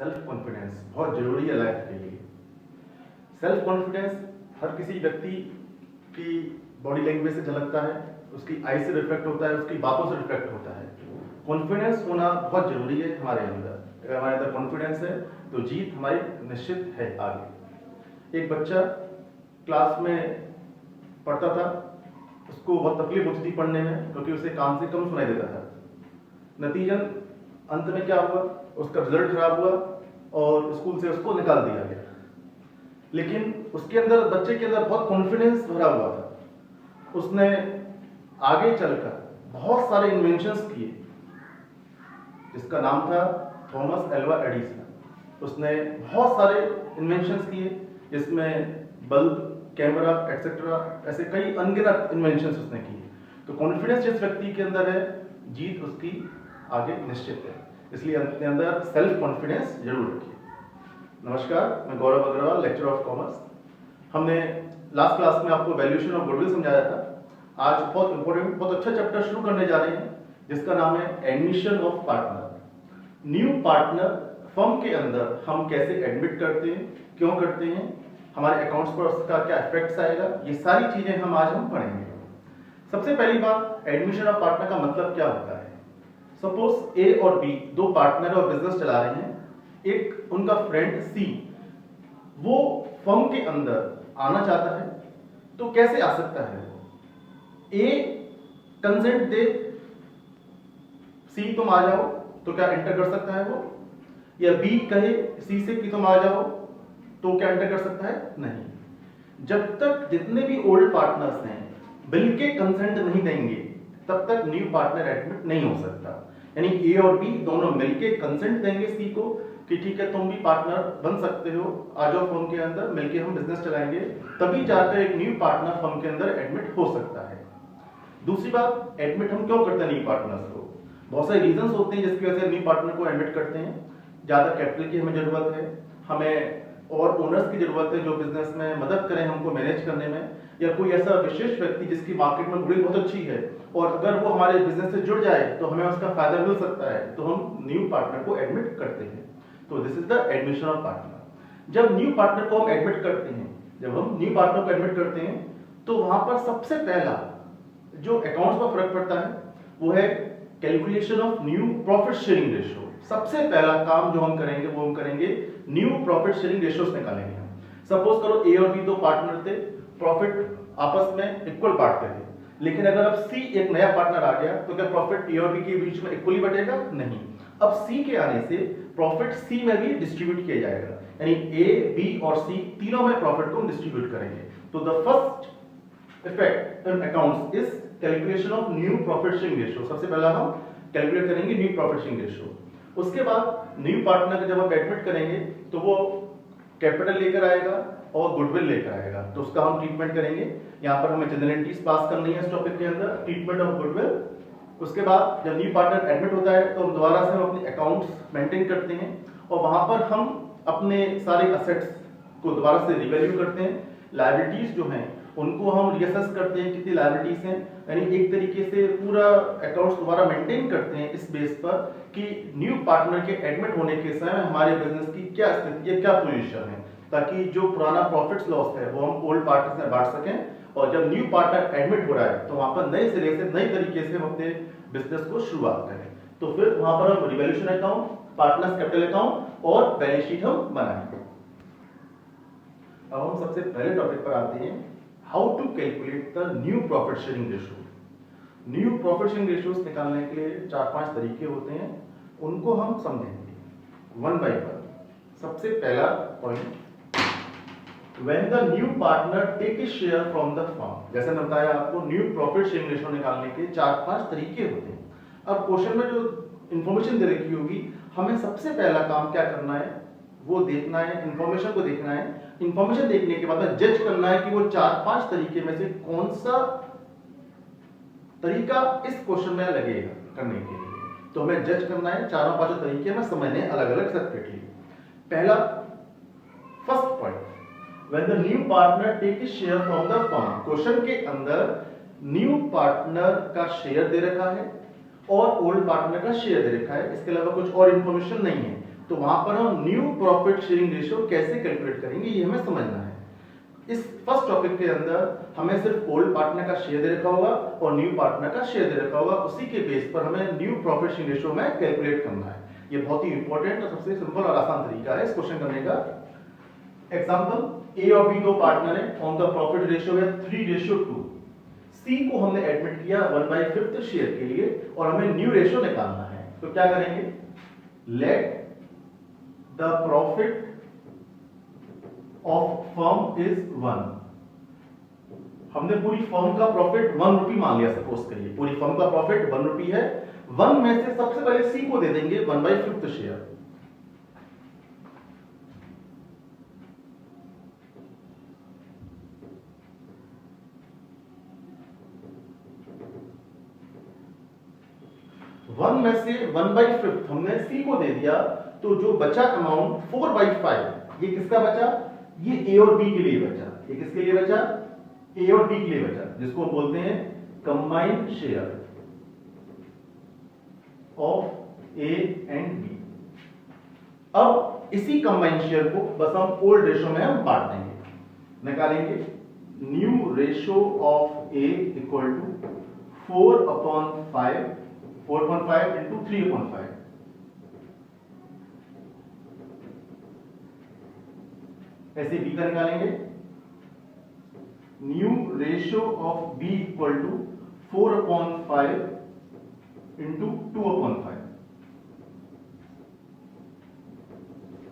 Self confidence बहुत जरूरी है लाइफ के लिए। सेल्फ कॉन्फिडेंस हर किसी व्यक्ति की बॉडी लैंग्वेज से झलकता है, उसकी आई से रिफ्लेक्ट होता है, उसकी बातों से रिफ्लेक्ट होता है। कॉन्फिडेंस होना बहुत जरूरी है हमारे अंदर। अगर हमारे अंदर कॉन्फिडेंस है तो जीत हमारी निश्चित है। आगे एक बच्चा क्लास में पढ़ता था, उसको बहुत तकलीफ होती थी पढ़ने में क्योंकि उसे कान से कम सुनाई देता था। नतीजन अंत में क्या हुआ, उसका रिजल्ट खराब हुआ और स्कूल से उसको निकाल दिया गया। लेकिन उसके अंदर, बच्चे के अंदर बहुत कॉन्फिडेंस भरा हुआ था। उसने आगे चलकर बहुत सारे इन्वेंशंस किए जिसका नाम था थॉमस एल्वा एडिसन। उसने बहुत सारे इन्वेंशंस किए जिसमें बल्ब, कैमरा एक्सेट्रा, ऐसे कई अनगिनत इन्वेंशंस उसने किए। तो कॉन्फिडेंस जिस व्यक्ति के अंदर है, जीत उसकी आगे निश्चित है। इसलिए अपने अंदर सेल्फ कॉन्फिडेंस जरूर रखिए। नमस्कार, मैं गौरव अग्रवाल, लेक्चरर ऑफ कॉमर्स। हमने लास्ट क्लास में आपको वैल्यूएशन ऑफ गुडविल समझाया था। आज बहुत इंपॉर्टेंट, बहुत अच्छा चैप्टर शुरू करने जा रहे हैं जिसका नाम है admission of partner. New partner firm के अंदर हम कैसे एडमिट करते हैं, क्यों करते हैं, हमारे अकाउंट्स पर उसका क्या इफेक्ट्स आएगा, ये सारी चीजें हम पढ़ेंगे। सबसे पहली बात, एडमिशन ऑफ पार्टनर का मतलब क्या होता है। सपोज ए और बी दो पार्टनर और बिजनेस चला रहे हैं। एक उनका फ्रेंड सी, वो फर्म के अंदर आना चाहता है तो कैसे आ सकता है। ए कंसेंट दे, सी तुम आ जाओ, तो क्या एंटर कर सकता है वो, या बी कहे सी से कि तुम आ जाओ तो क्या एंटर कर सकता है, नहीं। जब तक जितने भी ओल्ड पार्टनर्स हैं मिलके कंसेंट नहीं देंगे तब तक न्यू पार्टनर एडमिट नहीं हो सकता। यानी ए और बी दोनों मिलके कंसेंट देंगे सी को कि ठीक है तुम भी पार्टनर बन सकते हो, आ जाओ फर्म के अंदर, मिलके हम बिजनेस चलाएंगे, तभी जाकर एक न्यू पार्टनर फर्म के अंदर एडमिट हो सकता है। दूसरी बात, एडमिट हम क्यों करते हैं न्यू पार्टनर्स को। बहुत सारे रीजंस होते हैं जिसकी वजह से न्यू पार्टनर को एडमिट करते हैं। ज्यादा कैपिटल की हमें जरूरत है, हमें और ओनर्स की जरूरत है जो बिजनेस में मदद करें हमको मैनेज करने में, या कोई ऐसा विशेष व्यक्ति जिसकी मार्केट में गुडविल बहुत अच्छी है और अगर वो हमारे बिजनेस से जुड़ जाए तो हमें उसका फायदा मिल सकता है, तो हम न्यू पार्टनर को एडमिट करते हैं। तो this is the admission of partner. जब न्यू पार्टनर को हम एडमिट करते हैं, जब हम न्यू पार्टनर को एडमिट करते हैं तो वहां पर सबसे पहला जो अकाउंट्स पर फर्क पड़ता है वो है calculation of new profit sharing ratio. सबसे पहला काम जो हम करेंगे वो हम करेंगे न्यू प्रॉफिट शेयरिंग रेशियोस निकालेंगे। हम सपोज करो ए और बी दो पार्टनर थे, प्रॉफिट आपस में इक्वल बांटते थे, लेकिन अगर अब सी एक नया पार्टनर आ गया तो क्या प्रॉफिट ए और बी के बीच में इक्वली बटेगा, नहीं। अब सी के आने से प्रॉफिट सी में भी डिस्ट्रीब्यूट किया जाएगा, यानी ए, बी और सी तीनों में प्रॉफिट को हम डिस्ट्रीब्यूट करेंगे। तो the first effect in accounts is calculation of new profit sharing ratio. सबसे पहला हम कैलकुलेट करेंगे न्यू प्रॉफिट शेयरिंग रेशियो। उसके बाद न्यू पार्टनर को जब हम एडमिट करेंगे तो वो कैपिटल लेकर आएगा और गुडविल लेकर आएगा, तो उसका हम ट्रीटमेंट करेंगे। यहाँ पर हमें जनरल एंट्रीज पास करनी है इस टॉपिक के अंदर, ट्रीटमेंट ऑफ गुडविल। उसके बाद जब न्यू पार्टनर एडमिट होता है तो हम दोबारा से हम अपने अकाउंट्स मेंटेन करते हैं और वहां पर हम अपने सारे असेट्स को दोबारा से रिवैल्यू करते हैं। लायबिलिटीज जो हैं उनको हम रीअसेस करते हैं कितनी लायबिलिटीज हैं, यानी एक तरीके से पूरा अकाउंट्स दोबारा मेंटेन करते हैं इस बेस पर कि न्यू पार्टनर के एडमिट होने के समय हमारे बिजनेस की क्या स्थिति है, क्या पोजीशन है, ताकि जो पुराना प्रॉफिट्स लॉस है वो हम ओल्ड पार्टनर से बांट सकें। और जब न्यू पार्टनर एडमिट हो रहा है तो वहां पर नए सिरे से नई तरीके से हम अपने बिजनेस को शुरुआत करें। तो फिर वहां पर हम revaluation account, partners capital account और बैलेंस शीट हम बनाएंगे। अब हम सबसे पहले टॉपिक पर आते हैं, how to calculate the new profit sharing ratio. New profit sharing ratios निकालने के लिए 4-5 तरीके होते हैं, उनको हम समझेंगे वन बाय वन। सबसे पहला point, when the new partner take a share from the firm। जैसे मैंने बताया आपको न्यू प्रॉफिट शेयरिंग रेशियो निकालने के 4-5 तरीके होते हैं। अब क्वेश्चन में जो इंफॉर्मेशन दे रखी होगी, हमें सबसे पहला काम क्या करना है, वो देखना है, इंफॉर्मेशन को देखना है। इंफॉर्मेशन देखने के बाद जज करना है कि वो 4-5 तरीके में से कौन सा तरीका इस क्वेश्चन में लगेगा करने के लिए। तो हमें जज करना है, चारों पांचों तरीके में समझने अलग अलग सेपरेटली। पहला, first point, when the new partner take a share from the firm। Question के अंदर न्यू पार्टनर का शेयर दे रखा है और ओल्ड पार्टनर का शेयर दे रखा है, इसके अलावा कुछ और इंफॉर्मेशन नहीं है। तो वहां पर हम न्यू प्रॉफिट शेयरिंग रेशियो कैसे कैलकुलेट करेंगे ये हमें समझना है। इस फर्स्ट टॉपिक के अंदर हमें सिर्फ ओल्ड पार्टनर का शेयर दे रखा होगा और न्यू पार्टनर का शेयर दे रखा होगा, उसी के बेस पर हमें न्यू प्रॉफिट शेयरिंग रेशियो में कैलकुलेट करना है। ये बहुत ही इंपॉर्टेंट और सबसे सिंपल और आसान तरीका है इस क्वेश्चन करने का। एग्जांपल, ए और बी दो पार्टनर है, उनका प्रॉफिट रेशियो है 3:2। सी को हमने एडमिट किया 1/5 शेयर के लिए और हमें न्यू रेशियो निकालना है। तो क्या करेंगे, let the profit of firm is 1। हमने पूरी फर्म का प्रॉफिट 1 रुपी मान लिया, सपोज करिए पूरी फर्म का प्रॉफिट 1 रुपी है। 1 में से सबसे पहले सी को दे देंगे 1/5 शेयर। वन में से 1/5 हमने सी को दे दिया, तो जो बचा अमाउंट 4/5 ये किसका बचा, ये ए और बी के लिए बचा। ये किसके लिए बचा, ए और बी के लिए बचा, जिसको हम बोलते हैं combined share of A and B. अब इसी कंबाइंड शेयर को बस हम ओल्ड रेशो में हम बांट देंगे, निकालेंगे new ratio of A equal to 4/5 4.5 into 3/5। ऐसे बी का निकालेंगे new ratio of B equal to 4/5 into 2/5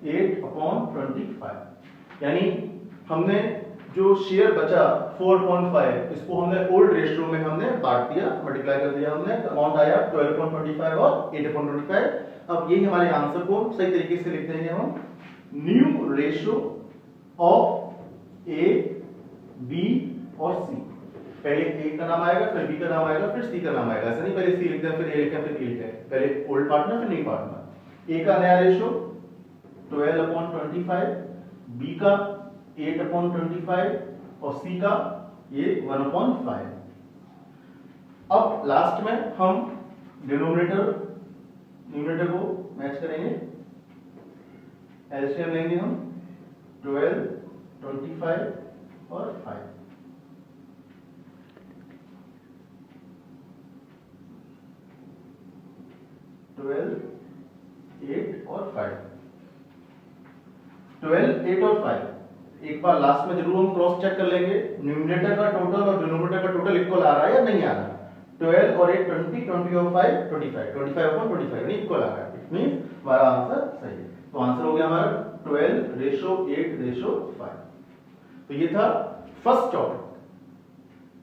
8/25। यानी हमने जो शेयर बचा 4.5 इसको हमने ओल्ड रेशियो में हमने बांट दिया, मल्टीप्लाई कर दिया हमने, अमाउंट आया 12.25 और 8/25। अब यही हमारे आंसर को सही तरीके से लिख देंगे हम, new ratio of A B और सी। पहले ए का नाम आएगा, फिर बी का नाम आएगा, फिर सी का नाम आएगा। ऐसा नहीं पहले सी लिख दें फिर ए लिखें फिर बी लिखें, पहले ओल्ड पार्टनर फिर न्यू पार्टनर। ए का नया रेशियो 12/25, बी का 8/25 और सी का ये 1/5। अब लास्ट में हम डिनोमिनेटर न्यूमरेटर को मैच करेंगे, एलसीएम लेंगे हम 12, 25 और 5। ट्वेल्व, 8 और 5। 12, 8 और 5 एक बार लास्ट में जरूर हम क्रॉस चेक कर लेंगे, न्यूमरेटर का टोटल और डिनोमिनेटर का टोटल इक्वल आ रहा है या नहीं आ रहा। 12 और 8 20, 20 और 5 25, 25/25 यानी इक्वल आ रहा है। इट मींस हमारा आंसर सही है। तो आंसर हो गया हमारा 12:8:5। तो ये था फर्स्ट टॉपिक।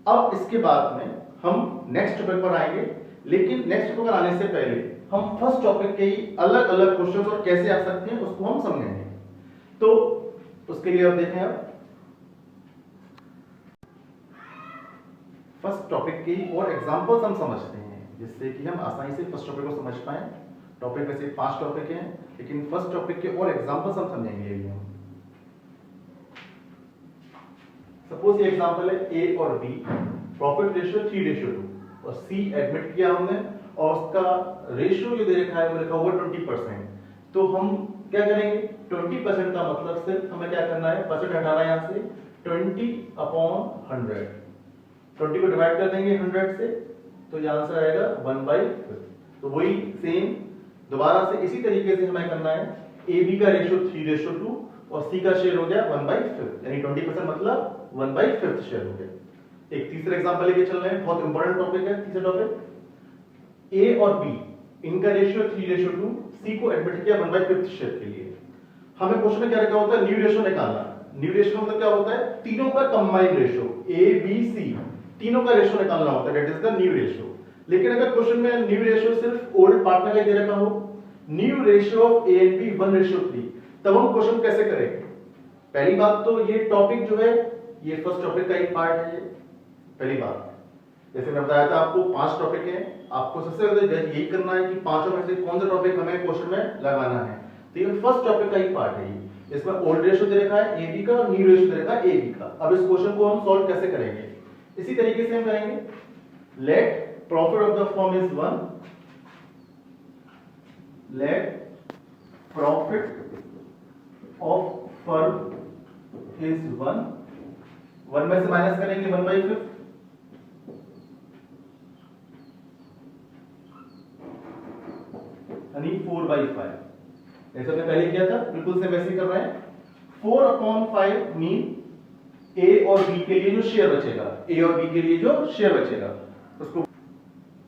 अब इसके बाद में हम नेक्स्ट टॉपिक पर आएंगे, लेकिन नेक्स्ट टॉपिक पर आने से पहले हम फर्स्ट टॉपिक के ही अलग अलग क्वेश्चंस और कैसे आ सकते हैं उसको हम समझेंगे। तो उसके लिए अब देखें, अब फर्स्ट टॉपिक की और एग्जांपल्स हम समझते हैं जिससे कि हम आसानी से फर्स्ट टॉपिक को समझ पाएं। टॉपिक वैसे 5 टॉपिक हैं, लेकिन फर्स्ट टॉपिक के और एग्जांपल्स हम समझेंगे अभी हम। सपोज ये एग्जांपल है ए और बी, प्रॉफिट रेशियो 3:2 और सी एडमिट किया हमने और उसका रेशियो जो दे रखा है वो लिखा हुआ 20%। तो हम क्या करेंगे, 20% का मतलब सिर्फ हमें क्या करना है, परसेंट हटाना है यहां से 20/100। 20 को डिवाइड कर देंगे 100 से, तो ये आंसर आएगा 1/5। तो वही सेम दोबारा से इसी तरीके से हमें करना है, ए बी का रेशियो 3:2 और सी का शेयर हो गया 1/5, यानी 20% मतलब 1/5 शेयर हो गया। एक तीसरा एग्जांपल लेके चल रहे हैं, बहुत इंपॉर्टेंट टॉपिक है तीसरा टॉपिक। ए और बी इनका रेशियो 3:2, सी को एडमिट किया 1/5 शेयर के लिए। हमें क्वेश्चन में क्या रखा होता है, न्यू रेशियो निकालना। न्यू रेशियो मतलब क्या होता है, तीनों का combined ratio, A B C तीनों का रेशियो निकालना होता है, that is the new ratio. लेकिन अगर क्वेश्चन में न्यू रेशियो सिर्फ ओल्ड पार्टनर का दे रखा हो, new ratio of A and B 1:3, तब हम क्वेश्चन कैसे करेंगे। पहली बात तो ये टॉपिक जो है ये फर्स्ट टॉपिक का एक पार्ट है। ये पहली बात, जैसे मैं बताया था आपको 5 टॉपिक हैं, आपको सबसे पहले यही करना है कि पांचों में से कौन सा टॉपिक हमें क्वेश्चन में लगाना है। तो ये फर्स्ट टॉपिक का ही पार्ट है। इसमें ओल्ड रेशियो दे रखा है ए बी का और न्यू रेशियो दे रखा है ए बी का। अब इस क्वेश्चन को हम सॉल्व कैसे करेंगे, इसी तरीके से हम करेंगे, let profit of the firm is 1, let profit of firm is 1 में से माइनस करेंगे 1/5, यानी 4/5। ऐसा हमने पहले किया था, बिल्कुल से वैसे ही कर रहे हैं। 4/5 मीन ए और बी के लिए जो शेयर बचेगा, ए और बी के लिए जो शेयर बचेगा उसको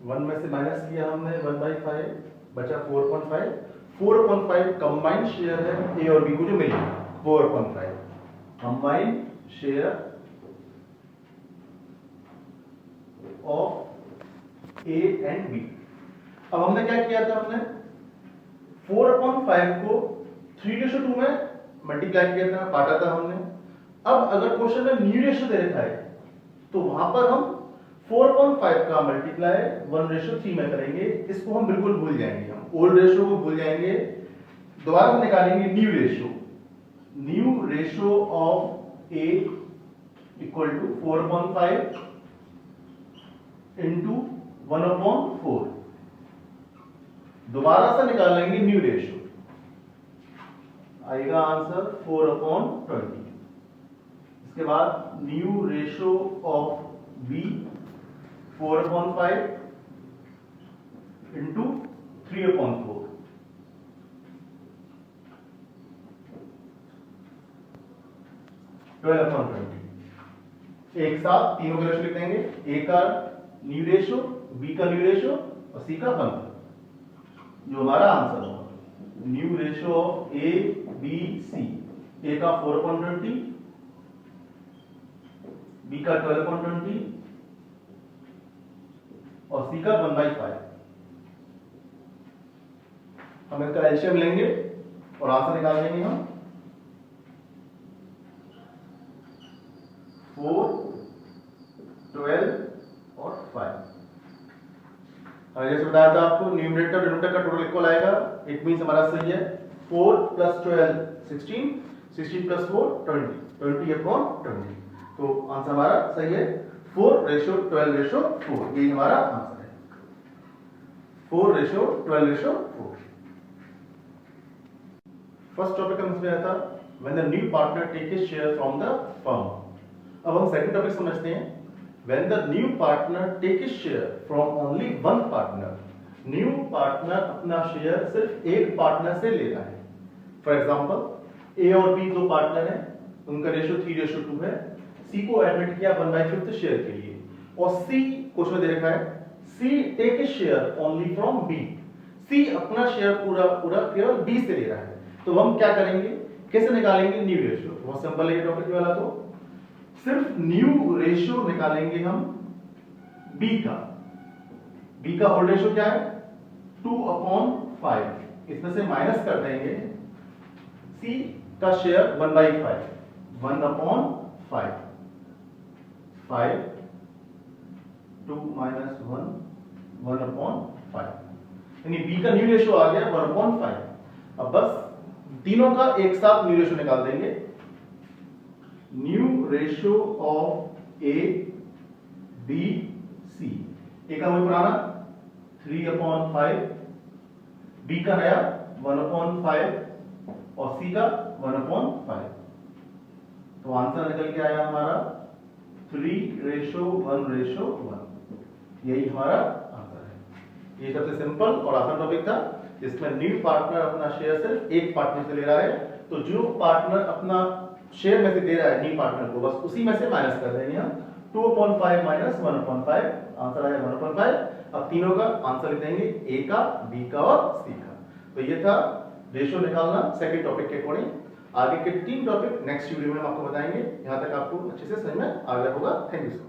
1 में से माइनस किया हमने 1/5, बचा 4/5। 4/5 कंबाइंड शेयर है ए और बी को जो मिलेगा, 4/5 combined share of A and B. अब हमने क्या किया था, हमने 4/5 को 3:2 में मल्टीप्लाई किया था, काटा था हमने। अब अगर क्वेश्चन में न्यू रेशियो दे रखा है तो वहां पर हम 4/5 का मल्टीप्लाई 1:3 में करेंगे। इसको हम बिल्कुल भूल जाएंगे, हम ओल्ड रेशियो को भूल जाएंगे। दोबारा हम निकालेंगे new ratio. New ratio of A equal to 4/5 into 1/4। दोबारा से निकालेंगे न्यू रेशियो, आएगा आंसर 4/20। इसके बाद new ratio of B 4/5 into 3/4। एक साथ तीनों का रेशियो लिख देंगे, ए का न्यू रेशियो, बी का न्यू रेशियो और सी का 1, जो हमारा आंसर होगा। New ratio of A B C, A का 4/20, बी का 12/20 और सी का 1/5। हम इसका एलसीएम लेंगे और आंसर निकाल देंगे हम 4, 12 और 5। जैसे बताया था आपको, न्यूमरेटर डिनोमिनेटर का टोटल इक्वल आएगा। इट मींस हमारा सही है 4 + 12 16, 16 + 4 20, 20/20। तो आंसर हमारा सही है 4:12:4। ये हमारा आंसर है 4:12:4। फर्स्ट टॉपिक हम इसमें आता when the new partner take his share from the firm. अब हम सेकंड टॉपिक समझते हैं, when the new partner take his share from only one partner। New partner अपना शेयर सिर्फ एक पार्टनर से ले रहा है। फॉर एग्जांपल ए और बी दो पार्टनर हैं, उनका रेशियो 3:2 है। सी को एडमिट किया 1/5 शेयर के लिए, और सी क्वेश्चन में दे रखा है C take his share only from B. C अपना शेयर पूरा केवल बी से ले रहा है। तो हम क्या करेंगे, कैसे निकालेंगे न्यू रेशियो? बहुत सिंपल है ये टॉपिक वाला। तो सिर्फ न्यू रेशियो निकालेंगे हम बी का। बी का होल्ड रेशियो क्या है 2/5। इसमें से माइनस कर देंगे सी का शेयर 1/5, 1/5, 5 2 - 1 1/5, यानी बी का न्यू रेशियो आ गया 1/5। अब बस तीनों का एक साथ न्यू रेशियो निकाल देंगे। New ratio of A B C. A का वही पुराना 3/5, बी का नया 1/5 और सी का 1/5। तो आंसर निकल के आया हमारा 3:1:1। यही हमारा आंसर है। ये सबसे सिंपल और आसान टॉपिक था, जिसमें न्यू पार्टनर अपना शेयर सिर्फ एक पार्टनर से ले रहा है। तो जो पार्टनर अपना शेयर में से दे रहा है न्यू पार्टनर को, बस उसी में से माइनस कर देंगे हम। 2/5 - 1/5, आंसर आया 1/5। अब तीनों का आंसर लिख देंगे, ए का, बी का और सी का। तो ये था रेशियो निकालना सेकंड टॉपिक के अकॉर्डिंग। आगे के 3 टॉपिक नेक्स्ट वीडियो में हम आपको बताएंगे। यहां तक आपको अच्छे से समझ में आ गया होगा। Thank you so much.